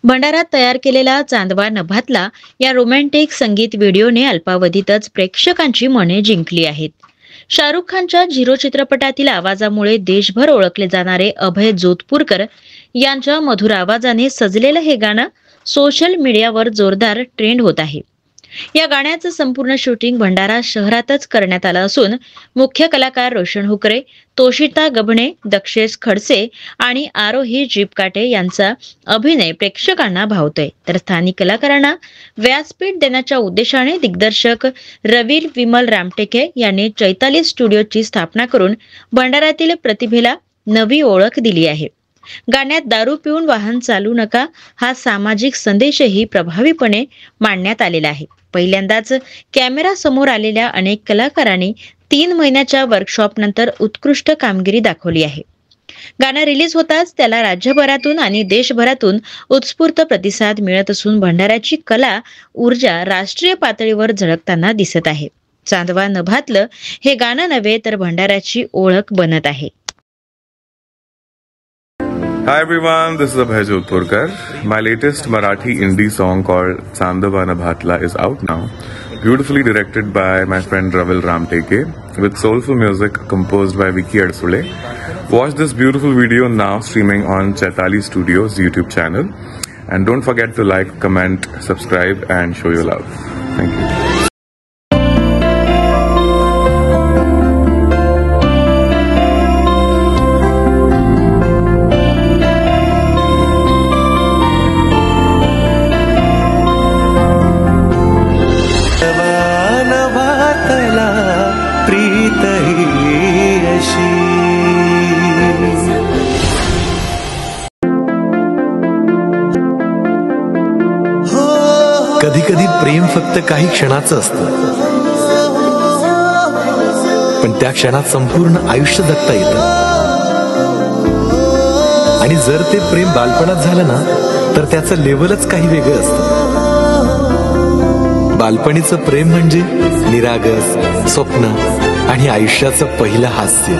भंडारात तयार केलेला चांदवा नभातला या रोमॅन्टिक संगीत व्हिडिओने अल्पावधीतच प्रेक्षकांची मने जिंकली आहेत. शाहरुख खानच्या झिरो चित्रपटातील आवाजामुळे देशभर ओळखले जाणारे अभय जोधपूरकर यांच्या मधुर आवाजाने सजलेलं हे गाणं सोशल मीडियावर जोरदार ट्रेंड होत आहे. या गाण्याचं संपूर्ण शूटिंग भंडारा शहरातच करण्यात आलं असून मुख्य कलाकार रोशन हुकरे, तोशिता गबणे, दक्षेश खडसे आणि आरोही जीपकाटे यांचा अभिनय प्रेक्षकांना भावतोय. तर स्थानिक कलाकारांना व्यासपीठ देण्याच्या उद्देशाने दिग्दर्शक रवी विमल रामटेके यांनी चैताली स्टुडिओची स्थापना करून भंडाऱ्यातील प्रतिभेला नवी ओळख दिली आहे. गाण्यात दारू पिऊन वाहन चालू नका हा सामाजिक संदेशही प्रभावीपणे मांडण्यात आलेला आहे. पहिल्यांदाच कॅमेरा समोर आलेल्या अनेक कलाकारांनी 3 महिन्याच्या वर्कशॉप नंतर उत्कृष्ट कामगिरी दाखवली आहे. गाणं रिलीज होताच त्याला राज्यभरातून आणि देशभरातून उत्स्फूर्त प्रतिसाद मिळत असून भंडाऱ्याची कला ऊर्जा राष्ट्रीय पातळीवर झळकताना दिसत आहे. चांदवा नभातलं हे गाणं नव्हे तर भंडाऱ्याची ओळख बनत आहे. Hi everyone, this is Abhay Jodhpurkar. My latest Marathi indie song called Chandava Nabhatla is out now. Beautifully directed by my friend Ravil Ramteke with soulful music composed by Vicky Adsule. Watch this beautiful video now streaming on Chaitali Studios YouTube channel. And don't forget to like, comment, subscribe and show your love. Thank you. कधी कधी प्रेम फक्त काही क्षणाचं असतं, पण त्या क्षणात संपूर्ण आयुष्य जगता येतं. आणि जर ते प्रेम बालपणात झालं ना तर त्याचं लेवलच काही वेगळं असतं. बालपणीचं प्रेम म्हणजे निरागस स्वप्न आणि आयुष्याचं पहिलं हास्य.